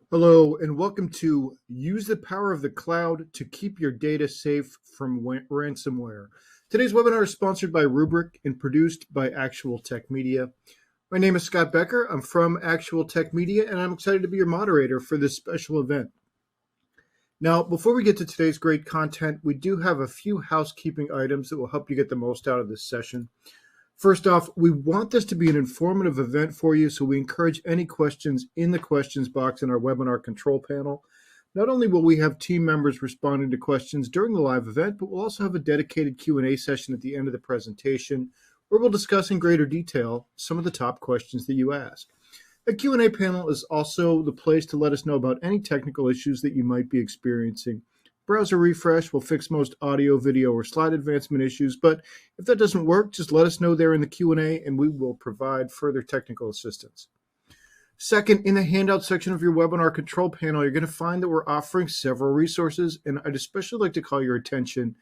Hello, and welcome to Use the Power of the Cloud to Keep Your Data Safe from Ransomware. Today's webinar is sponsored by Rubrik and produced by Actual Tech Media. My name is Scott Becker. I'm from Actual Tech Media, and I'm excited to be your moderator for this special event. Now, before we get to today's great content, we do have a few housekeeping items that will help you get the most out of this session. First off, we want this to be an informative event for you, so we encourage any questions in the questions box in our webinar control panel. Not only will we have team members responding to questions during the live event, but we'll also have a dedicated Q&A session at the end of the presentation where we'll discuss in greater detail some of the top questions that you ask. The Q&A panel is also the place to let us know about any technical issues that you might be experiencing. Browser refresh will fix most audio, video, or slide advancement issues, but if that doesn't work, just let us know there in the Q&A and we will provide further technical assistance. Second, in the handout section of your webinar control panel, you're going to find that we're offering several resources, and I'd especially like to call your attention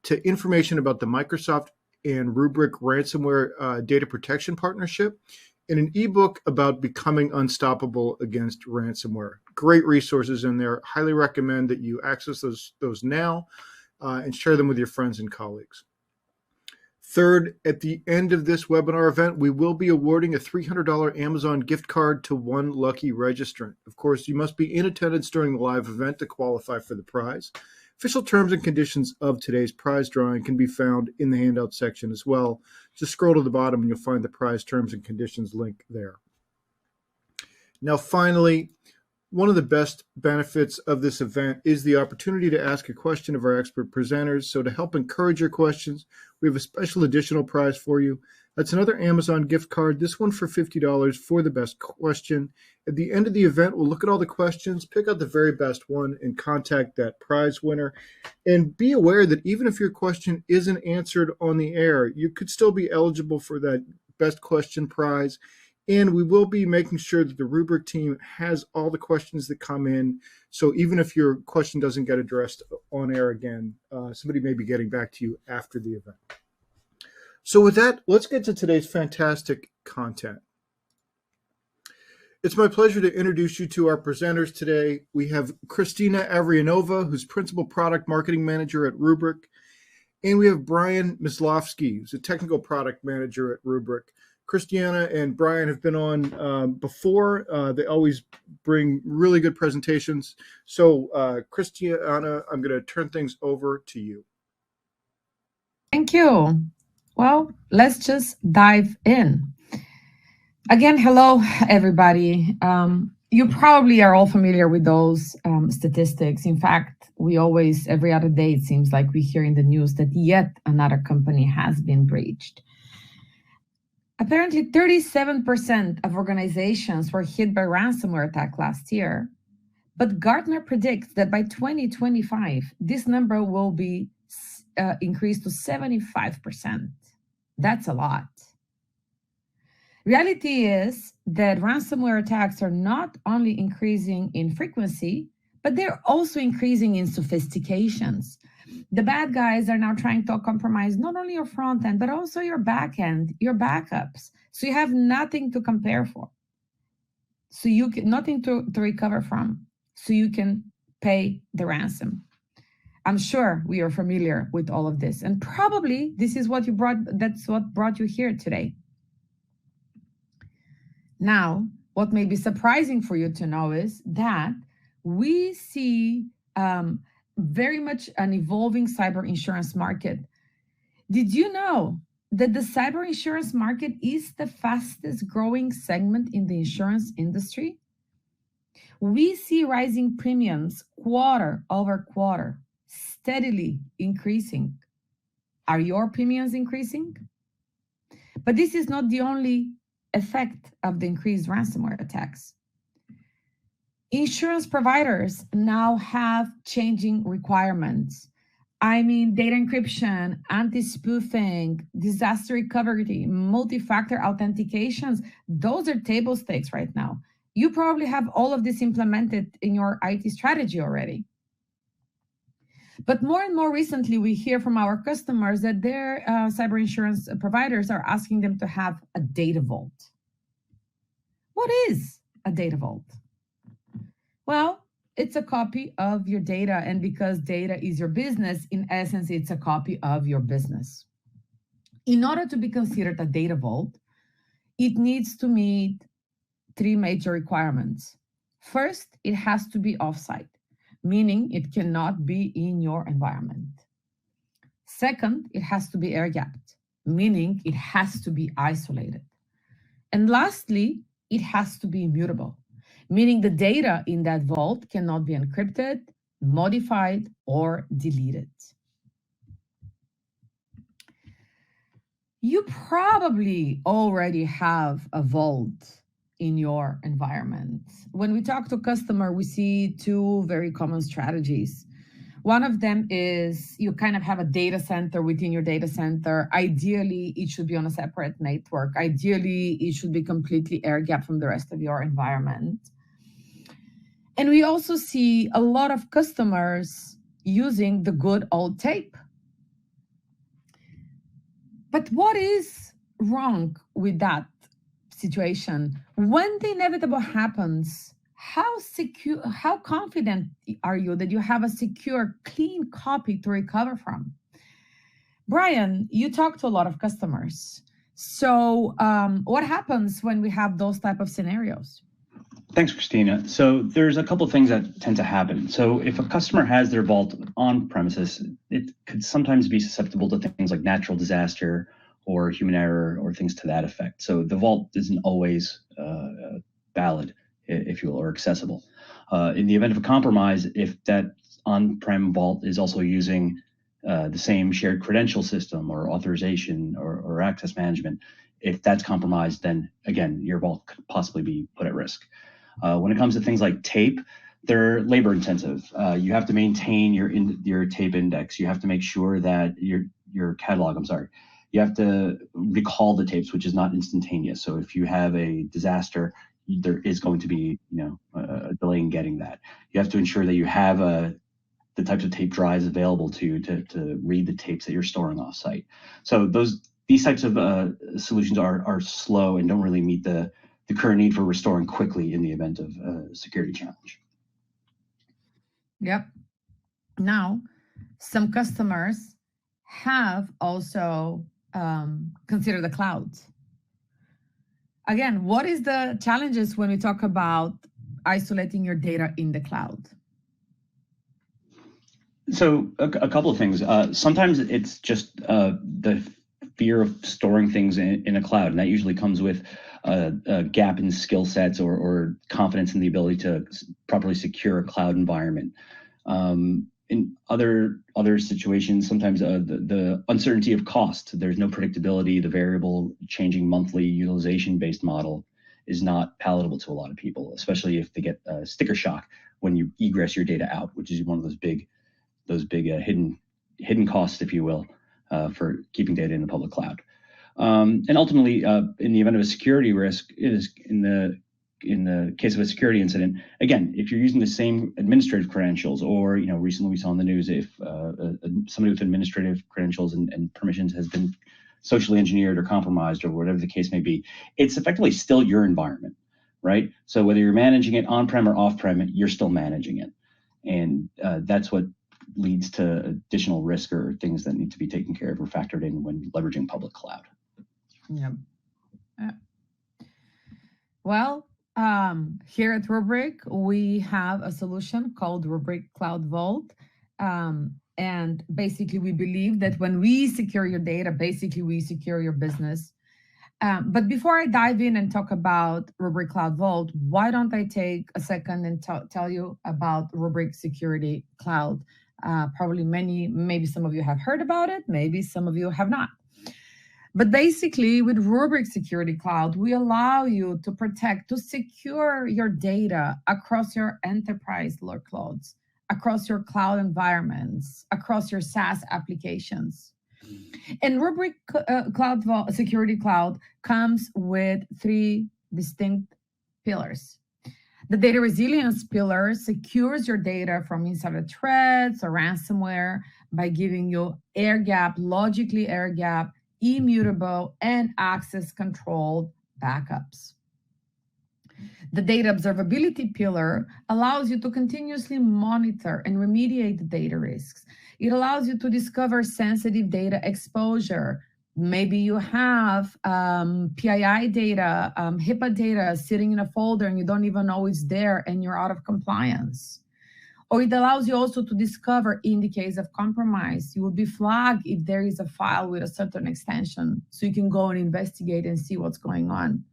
to information about the Microsoft and Rubrik ransomware data protection partnership, and an ebook about becoming unstoppable against ransomware. Great resources in there. Highly recommend that you access those now and share them with your friends and colleagues. Third, at the end of this webinar event, we will be awarding a $300 Amazon gift card to one lucky registrant. Of course, you must be in attendance during the live event to qualify for the prize. Official terms and conditions of today's prize drawing can be found in the handout section as well. Just scroll to the bottom and you'll find the prize terms and conditions link there. Now, finally, one of the best benefits of this event is the opportunity to ask a question of our expert presenters. So to help encourage your questions, we have a special additional prize for you. That's another Amazon gift card, this one for $50 for the best question. At the end of the event, we'll look at all the questions, pick out the very best one, and contact that prize winner. And be aware that even if your question isn't answered on the air, you could still be eligible for that best question prize. And we will be making sure that the Rubrik team has all the questions that come in. So even if your question doesn't get addressed on air again, somebody may be getting back to you after the event. So with that, let's get to today's fantastic content. It's my pleasure to introduce you to our presenters today. We have Christina Avrianova, who's Principal Product Marketing Manager at Rubrik. And we have Brian Mislovsky, who's a Technical Product Manager at Rubrik. Christiana and Brian have been on before. They always bring really good presentations. So Christiana, I'm going to turn things over to you. Thank you. Well, let's just dive in. Again, hello, everybody. You probably are all familiar with those statistics. In fact, we always, every other day, it seems like we hear in the news that yet another company has been breached. Apparently, 37% of organizations were hit by ransomware attack last year. But Gartner predicts that by 2025, this number will be increased to 75%. That's a lot. Reality is that ransomware attacks are not only increasing in frequency, but they're also increasing in sophistications. The bad guys are now trying to compromise not only your front end, but also your back end, your backups. So you have nothing to compare for. So you can nothing to recover from. So you can pay the ransom. I'm sure we are familiar with all of this. And probably this is what that's what brought you here today. Now, what may be surprising for you to know is that we see very much an evolving cyber insurance market. Did you know that the cyber insurance market is the fastest growing segment in the insurance industry? We see rising premiums quarter over quarter, steadily increasing. Are your premiums increasing? But this is not the only effect of the increased ransomware attacks. Insurance providers now have changing requirements. I mean, data encryption, anti-spoofing, disaster recovery, multi-factor authentications, those are table stakes right now. You probably have all of this implemented in your IT strategy already. But more and more recently, we hear from our customers that their cyber insurance providers are asking them to have a data vault. What is a data vault? Well, it's a copy of your data. And because data is your business, in essence, it's a copy of your business. In order to be considered a data vault, it needs to meet three major requirements. First, it has to be offsite, meaning it cannot be in your environment. Second, it has to be air gapped, meaning it has to be isolated. And lastly, it has to be immutable, meaning the data in that vault cannot be encrypted, modified, or deleted. You probably already have a vault in your environment. When we talk to customer, we see two very common strategies. One of them is you kind of have a data center within your data center. Ideally, it should be on a separate network. Ideally, it should be completely air gapped from the rest of your environment. And we also see a lot of customers using the good old tape. But what is wrong with that situation? When the inevitable happens, how confident are you that you have a secure, clean copy to recover from? Brian, you talk to a lot of customers. So what happens when we have those type of scenarios? Thanks, Christina. So there's a couple of things that tend to happen. So if a customer has their vault on premises, it could sometimes be susceptible to things like natural disaster or human error or things to that effect. So the vault isn't always valid, if you will, or accessible. In the event of a compromise, if that on-prem vault is also using the same shared credential system or authorization or access management, if that's compromised, then again, your vault could possibly be put at risk. When it comes to things like tape, they're labor intensive. You have to maintain your tape index. You have to make sure that your catalog, you have to recall the tapes, which is not instantaneous. So if you have a disaster, there is going to be a delay in getting that. You have to ensure that you have the types of tape drives available to read the tapes that you're storing offsite. So these types of solutions are slow and don't really meet the current need for restoring quickly in the event of a security challenge. Yep. Now, some customers have also considered the cloud. Again, what is the challenges when we talk about isolating your data in the cloud? So a couple of things. Sometimes it's just the fear of storing things in a cloud, and that usually comes with a gap in skill sets or confidence in the ability to properly secure a cloud environment. In other situations, sometimes the uncertainty of cost, there's no predictability, the variable changing monthly utilization-based model is not palatable to a lot of people, especially if they get sticker shock when you egress your data out, which is one of those big hidden costs, if you will, for keeping data in the public cloud. And ultimately, in the event of a security risk, is in the case of a security incident, again, if you're using the same administrative credentials, or recently we saw in the news if somebody with administrative credentials and permissions has been socially engineered or compromised or whatever the case may be, it's effectively still your environment, right? So whether you're managing it on-prem or off-prem, you're still managing it, and that's what leads to additional risk or things that need to be taken care of or factored in when leveraging public cloud. Yep. Well, here at Rubrik, we have a solution called Rubrik Cloud Vault. And basically, we believe that when we secure your data, basically, we secure your business. But before I dive in and talk about Rubrik Cloud Vault, why don't I take a second and tell you about Rubrik Security Cloud? Probably maybe some of you have heard about it, maybe some of you have not. But basically, with Rubrik Security Cloud, we allow you to secure your data across your enterprise workloads, across your cloud environments, across your SaaS applications. And Rubrik Security Cloud comes with three distinct pillars. The data resilience pillar secures your data from insider threats or ransomware by giving you logically air gap, immutable, and access controlled backups. The data observability pillar allows you to continuously monitor and remediate the data risks. It allows you to discover sensitive data exposure. Maybe you have PII data, HIPAA data sitting in a folder and you don't even know it's there and you're out of compliance. Or it allows you also to discover in the case of compromise. You will be flagged if there is a file with a certain extension, so you can go and investigate and see what's going on.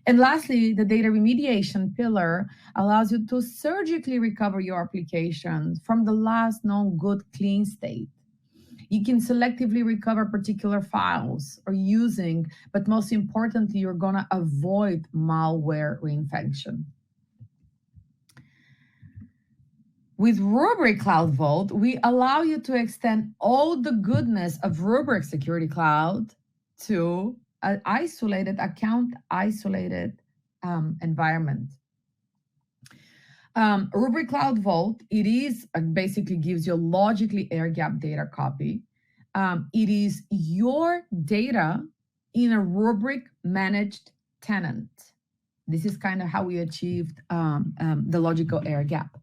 And lastly, the data remediation pillar allows you to surgically recover your application from the last known good clean state. You can selectively recover particular files or using, but most importantly, you're gonna avoid malware reinfection. With Rubrik Cloud Vault, we allow you to extend all the goodness of Rubrik Security Cloud to an isolated account, isolated environment. Rubrik Cloud Vault, it is basically gives you a logically air-gapped data copy. It is your data in a Rubrik managed tenant. This is kind of how we achieved the logical air gap.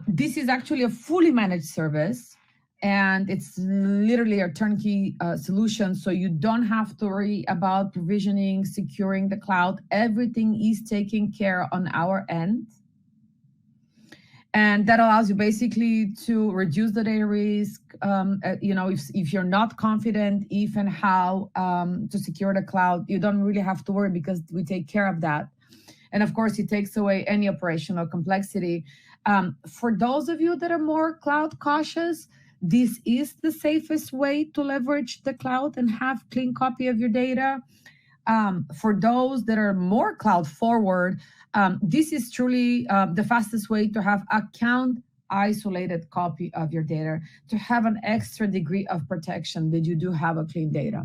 This is actually a fully managed service, and it's literally a turnkey solution, so you don't have to worry about provisioning, securing the cloud. Everything is taken care on our end. And that allows you basically to reduce the data risk. If you're not confident if and how to secure the cloud, you don't really have to worry because we take care of that. And of course, it takes away any operational complexity. For those of you that are more cloud cautious, this is the safest way to leverage the cloud and have clean copy of your data. For those that are more cloud forward, this is truly the fastest way to have account isolated copy of your data, to have an extra degree of protection that you do have a clean data.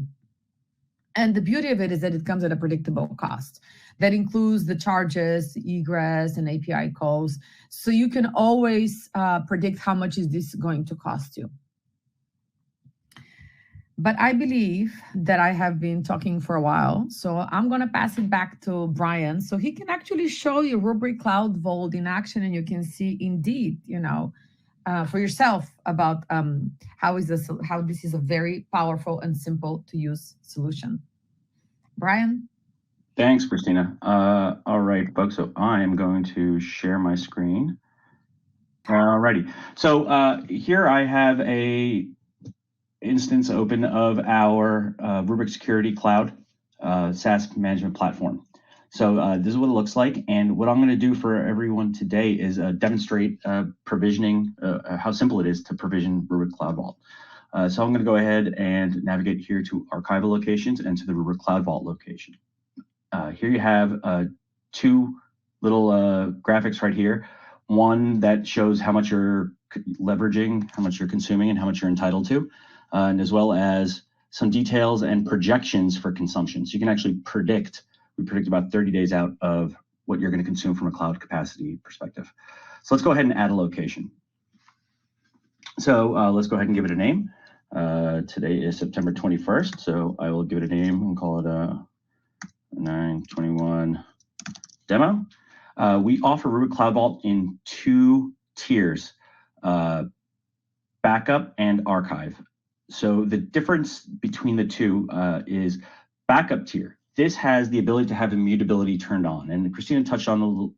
And the beauty of it is that it comes at a predictable cost. That includes the charges, egress, and API calls. So you can always predict how much is this going to cost you. But I believe that I have been talking for a while, so I'm going to pass it back to Brian so he can actually show you Rubrik Cloud Vault in action, and you can see indeed, for yourself about how this is a very powerful and simple to use solution. Brian? Thanks, Christina. All right, folks, so I am going to share my screen. Alrighty, so here I have a instance open of our Rubrik Security Cloud SaaS management platform. So this is what it looks like, and what I'm going to do for everyone today is demonstrate provisioning, how simple it is to provision Rubrik Cloud Vault. So I'm going to go ahead and navigate here to archival locations and to the Rubrik Cloud Vault location. Here you have two little graphics right here. One that shows how much you're leveraging, how much you're consuming, and how much you're entitled to, and as well as some details and projections for consumption. So you can actually predict, we predict about 30 days out of what you're going to consume from a cloud capacity perspective. So let's go ahead and add a location. So let's go ahead and give it a name. Today is September 21st, so I will give it a name and call it a 921 demo. We offer Rubrik Cloud Vault in two tiers, backup and archive. So the difference between the two is backup tier. This has the ability to have immutability turned on, and Christina touched on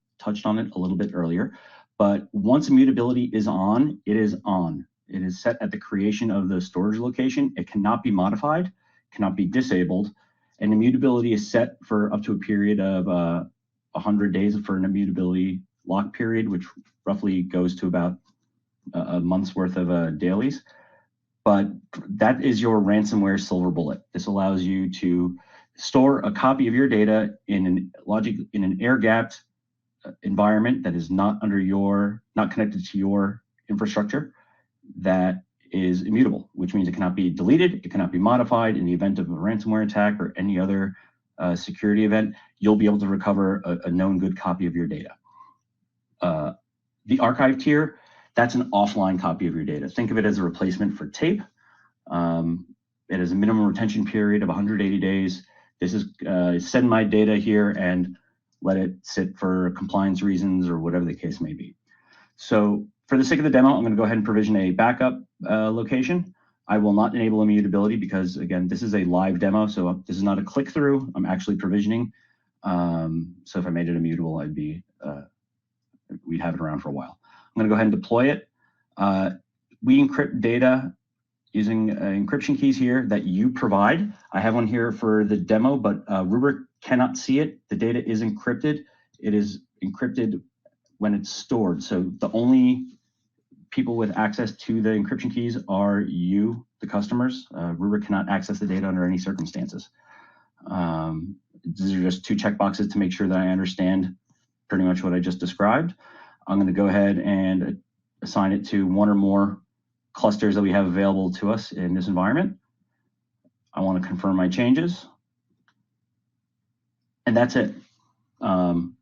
it a little bit earlier. But once immutability is on, it is on. It is set at the creation of the storage location. It cannot be modified, cannot be disabled, and immutability is set for up to a period of 100 days for an immutability lock period, which roughly goes to about a month's worth of dailies. But that is your ransomware silver bullet. This allows you to store a copy of your data in an air-gapped environment that is not connected to your infrastructure, that is immutable, which means it cannot be deleted, it cannot be modified. In the event of a ransomware attack or any other security event, you'll be able to recover a known good copy of your data. The archive tier, that's an offline copy of your data. Think of it as a replacement for tape. It has a minimum retention period of 180 days. This is send my data here, and let it sit for compliance reasons or whatever the case may be. So for the sake of the demo, I'm going to go ahead and provision a backup location. I will not enable immutability because, again, this is a live demo, so this is not a click-through. I'm actually provisioning. So if I made it immutable, we'd have it around for a while. I'm going to go ahead and deploy it. We encrypt data using encryption keys here that you provide. I have one here for the demo, but Rubrik cannot see it. The data is encrypted. It is encrypted when it's stored. So the only people with access to the encryption keys are you, the customers. Rubrik cannot access the data under any circumstances. These are just two checkboxes to make sure that I understand pretty much what I just described. I'm going to go ahead and assign it to one or more clusters that we have available to us in this environment. I want to confirm my changes. And that's it. On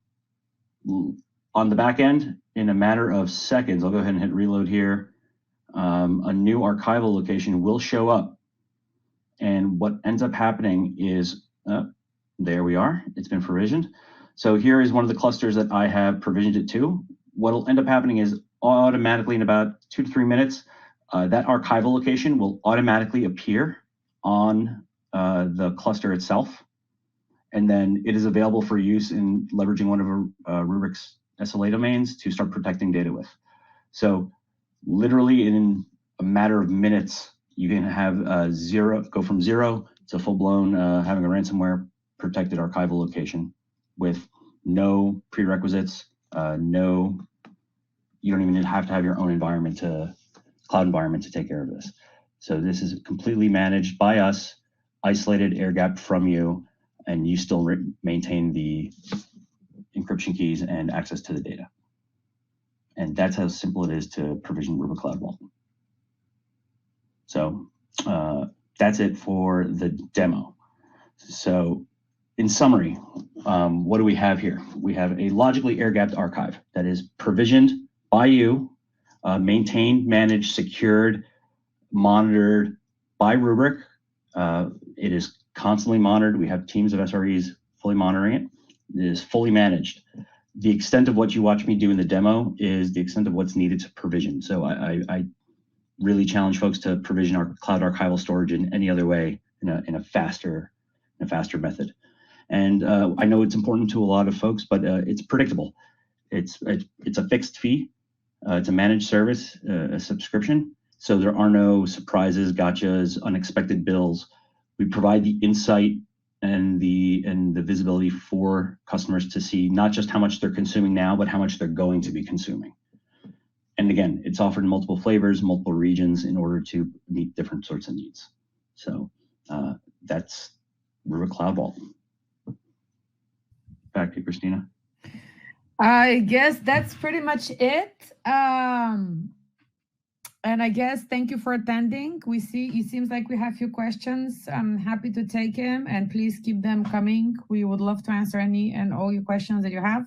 the back end, in a matter of seconds, I'll go ahead and hit reload here. A new archival location will show up. And what ends up happening is, there we are, it's been provisioned. So here is one of the clusters that I have provisioned it to. What will end up happening is automatically in about 2 to 3 minutes, that archival location will automatically appear on the cluster itself. And then it is available for use in leveraging one of Rubrik's SLA domains to start protecting data with. So literally in a matter of minutes, you can have go from zero to full-blown having a ransomware protected archival location with no prerequisites, you don't even have to have your own cloud environment to take care of this. So this is completely managed by us, isolated, air-gapped from you, and you still maintain the encryption keys and access to the data. And that's how simple it is to provision Rubrik Cloud Vault. So that's it for the demo. So in summary, what do we have here? We have a logically air-gapped archive that is provisioned by you, maintained, managed, secured, monitored by Rubrik. It is constantly monitored. We have teams of SREs fully monitoring it. It is fully managed. The extent of what you watch me do in the demo is the extent of what's needed to provision. So I really challenge folks to provision our cloud archival storage in any other way in a faster method. And I know it's important to a lot of folks, but it's predictable. It's a fixed fee. It's a managed service, a subscription. So there are no surprises, gotchas, unexpected bills. We provide the insight and the visibility for customers to see not just how much they're consuming now, but how much they're going to be consuming. And again, it's offered in multiple flavors, multiple regions in order to meet different sorts of needs. So that's Rubrik Cloud Vault. Back to you, Christina. I guess that's pretty much it. And I guess thank you for attending. We see it seems like we have a few questions. I'm happy to take them, and please keep them coming. We would love to answer any and all your questions that you have.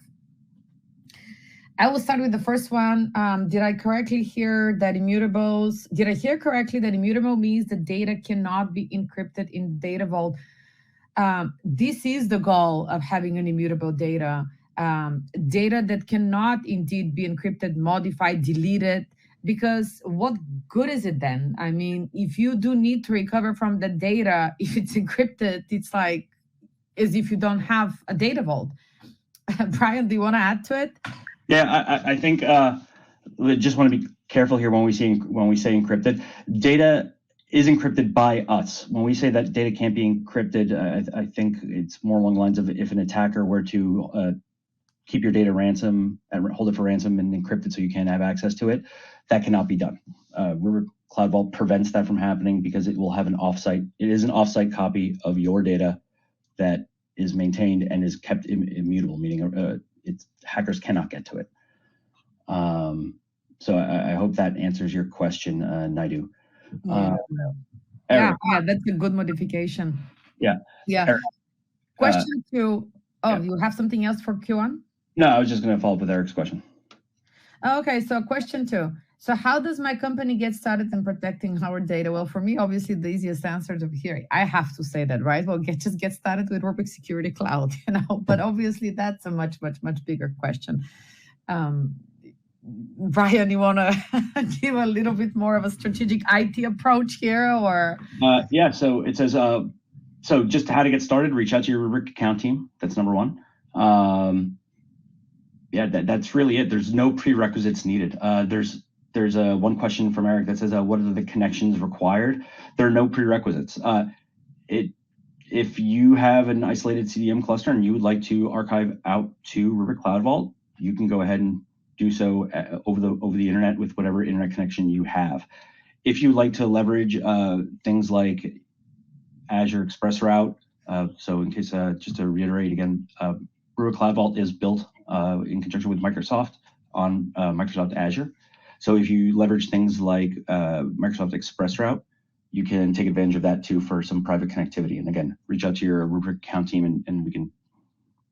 I will start with the first one. Did I correctly hear that immutables? Did I hear correctly that immutable means the data cannot be encrypted in the data vault? This is the goal of having an immutable data. Data that cannot indeed be encrypted, modified, deleted, because what good is it then? I mean, if you do need to recover from the data, if it's encrypted, it's like as if you don't have a data vault. Brian, do you want to add to it? Yeah, I think we just want to be careful here when we say encrypted. Data is encrypted by us. When we say that data can't be encrypted, I think it's more along the lines of if an attacker were to keep your data ransom and hold it for ransom and encrypt it so you can't have access to it, that cannot be done. Rubrik Cloud Vault prevents that from happening because it will have an offsite copy of your data that is maintained and is kept immutable, meaning hackers cannot get to it. So I hope that answers your question, Naidu. Yeah, that's a good modification. Yeah. Eric, question 2. Oh, yeah. You have something else for Q1? No, I was just going to follow up with Eric's question. Okay, so question 2. So how does my company get started in protecting our data? Well, for me, obviously, the easiest answer is over here. I have to say that, right? Well, just get started with Rubrik Security Cloud, But obviously, that's a much, much, much bigger question. Brian, you want to give a little bit more of a strategic IT approach here, or? Yeah. So it says, so just how to get started. Reach out to your Rubrik account team. That's number one. Yeah, that's really it. There's no prerequisites needed. There's one question from Eric that says, what are the connections required? There are no prerequisites. If you have an isolated CDM cluster and you would like to archive out to Rubrik Cloud Vault, you can go ahead and do so over the internet with whatever internet connection you have. If you like to leverage things like Azure Express Route, so in case, just to reiterate again, Rubrik Cloud Vault is built in conjunction with Microsoft on Microsoft Azure. So if you leverage things like Microsoft Express Route, you can take advantage of that too for some private connectivity. And again, reach out to your Rubrik account team and we can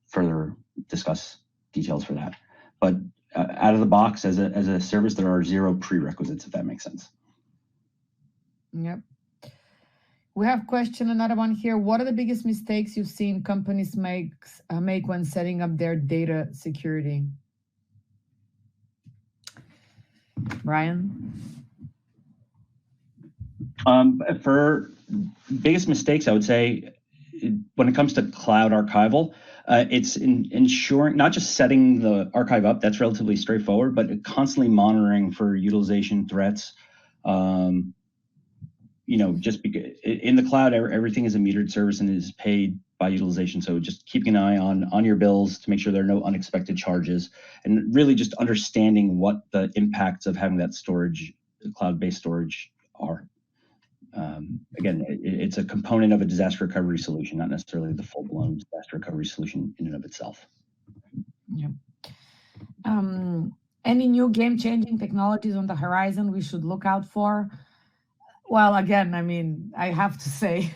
further discuss details for that. But out of the box, as a service, there are zero prerequisites, if that makes sense. Yep. We have another one here. What are the biggest mistakes you've seen companies make when setting up their data security? Brian? For biggest mistakes, I would say when it comes to cloud archival, it's ensuring not just setting the archive up, that's relatively straightforward, but constantly monitoring for utilization threats. Just because in the cloud, everything is a metered service and is paid by utilization. So just keeping an eye on your bills to make sure there are no unexpected charges, and really just understanding what the impacts of having that storage, cloud-based storage, are. Again, it's a component of a disaster recovery solution, not necessarily the full-blown disaster recovery solution in and of itself. Yeah. Any new game-changing technologies on the horizon we should look out for? Well, again, I mean, I have to say,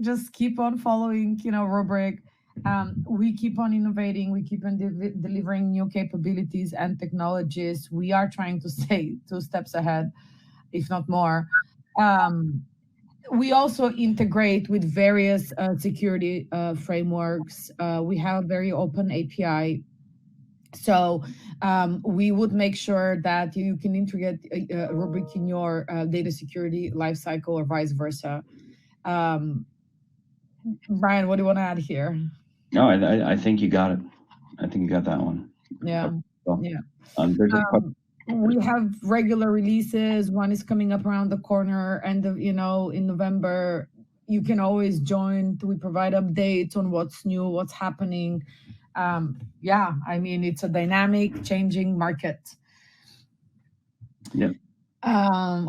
just keep on following, Rubrik. We keep on innovating. We keep on delivering new capabilities and technologies. We are trying to stay 2 steps ahead, if not more. We also integrate with various security frameworks. We have a very open API. So we would make sure that you can integrate Rubrik in your data security lifecycle or vice versa. Brian, what do you want to add here? No, I think you got it. I think you got that one. Yeah. So, yeah. We have regular releases. One is coming up around the corner, and in November. You can always join. We provide updates on what's new, what's happening. Yeah, I mean, it's a dynamic, changing market. Yeah.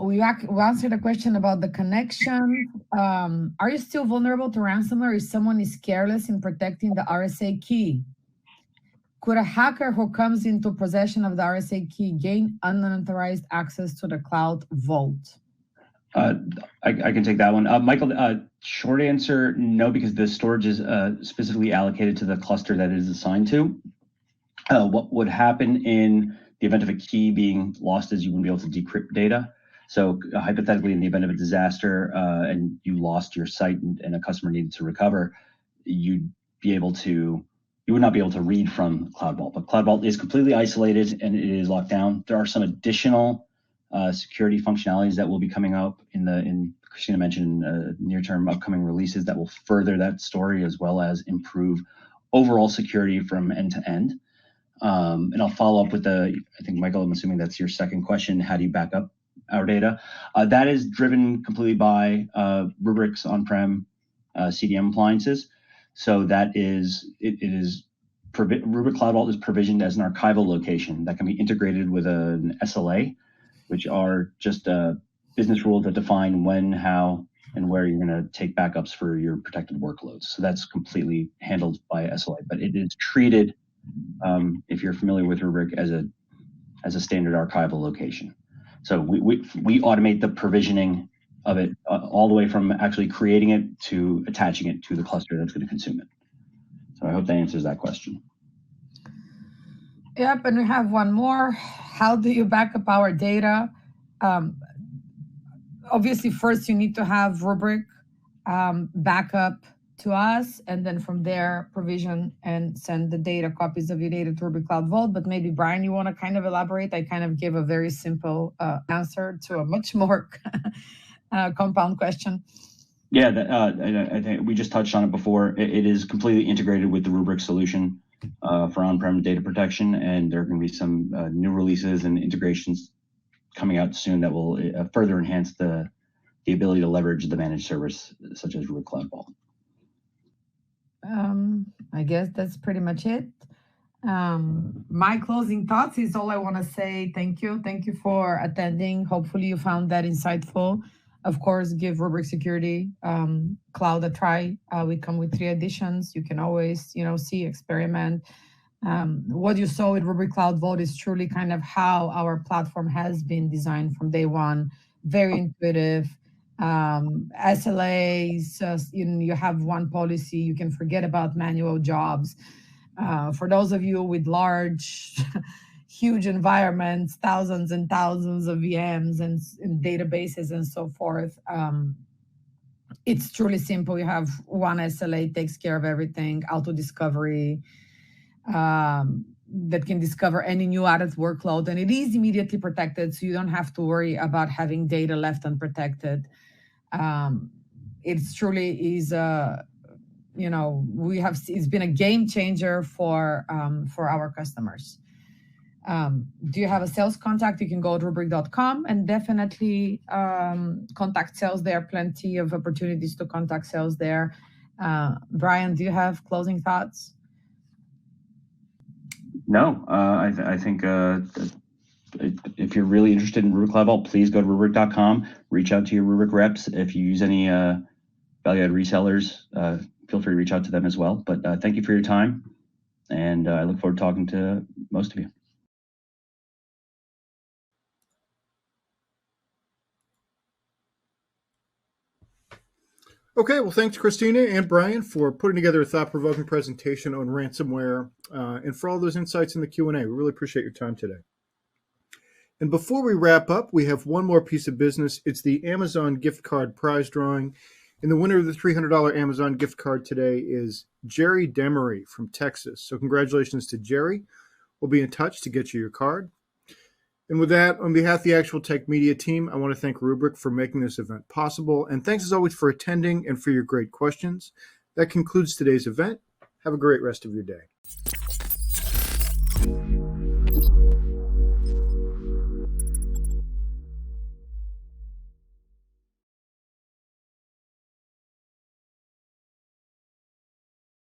We answered a question about the connection. Are you still vulnerable to ransomware if someone is careless in protecting the RSA key? Could a hacker who comes into possession of the RSA key gain unauthorized access to the cloud vault? I can take that one. Michael, short answer, no, because the storage is specifically allocated to the cluster that it is assigned to. What would happen in the event of a key being lost is you wouldn't be able to decrypt data. So hypothetically, in the event of a disaster and you lost your site and a customer needed to recover, you would not be able to read from Cloud Vault. But Cloud Vault is completely isolated and it is locked down. There are some additional security functionalities that will be coming up in Christina mentioned near-term upcoming releases that will further that story as well as improve overall security from end to end. And I'll follow up with I think, Michael, I'm assuming that's your second question. How do you back up our data? That is driven completely by Rubrik's on-prem CDM appliances. So that is, Rubrik Cloud Vault is provisioned as an archival location that can be integrated with an SLA, which are just business rules that define when, how, and where you're going to take backups for your protected workloads. So that's completely handled by SLA, but it is treated, if you're familiar with Rubrik, as a standard archival location. So we automate the provisioning of it all the way from actually creating it to attaching it to the cluster that's going to consume it. So I hope that answers that question. Yep, and we have one more. How do you back up our data? Um, Obviously, first you need to have Rubrik backup to us, and then from there provision and send the data, copies of your data to Rubrik Cloud Vault. But maybe Brian, you want to kind of elaborate? I kind of gave a very simple answer to a much more compound question. Yeah, I think we just touched on it before. It is completely integrated with the Rubrik solution for on-prem data protection, and there are going to be some new releases and integrations coming out soon that will further enhance the ability to leverage the managed service such as Rubrik Cloud Vault. I guess that's pretty much it. My closing thoughts is all I want to say. Thank you. Thank you for attending. Hopefully you found that insightful. Of course, give Rubrik Security Cloud a try. We come with 3 editions. You can always, see, experiment. What you saw with Rubrik Cloud Vault is truly kind of how our platform has been designed from day one. Very intuitive. SLAs, you have one policy. You can forget about manual jobs. For those of you with large, huge environments, thousands and thousands of VMs and databases and so forth, it's truly simple. You have one SLA, takes care of everything, auto discovery, that can discover any new added workload, and it is immediately protected, so you don't have to worry about having data left unprotected. It truly is it's been a game changer for our customers. Do you have a sales contact? You can go to rubrik.com and definitely contact sales there. Plenty of opportunities to contact sales there. Brian, do you have closing thoughts? No, I think if you're really interested in Rubrik Cloud Vault, please go to rubrik.com, reach out to your Rubrik reps. If you use any value-add resellers, feel free to reach out to them as well. But thank you for your time, and I look forward to talking to most of you. Okay, well, thanks, Christina and Brian, for putting together a thought-provoking presentation on ransomware and for all those insights in the Q&A. We really appreciate your time today. And before we wrap up, we have one more piece of business. It's the Amazon gift card prize drawing. And the winner of the $300 Amazon gift card today is Jerry Demery from Texas. So congratulations to Jerry. We'll be in touch to get you your card. And with that, on behalf of the Actual Tech Media team, I want to thank Rubrik for making this event possible. And thanks as always for attending and for your great questions. That concludes today's event. Have a great rest of your day.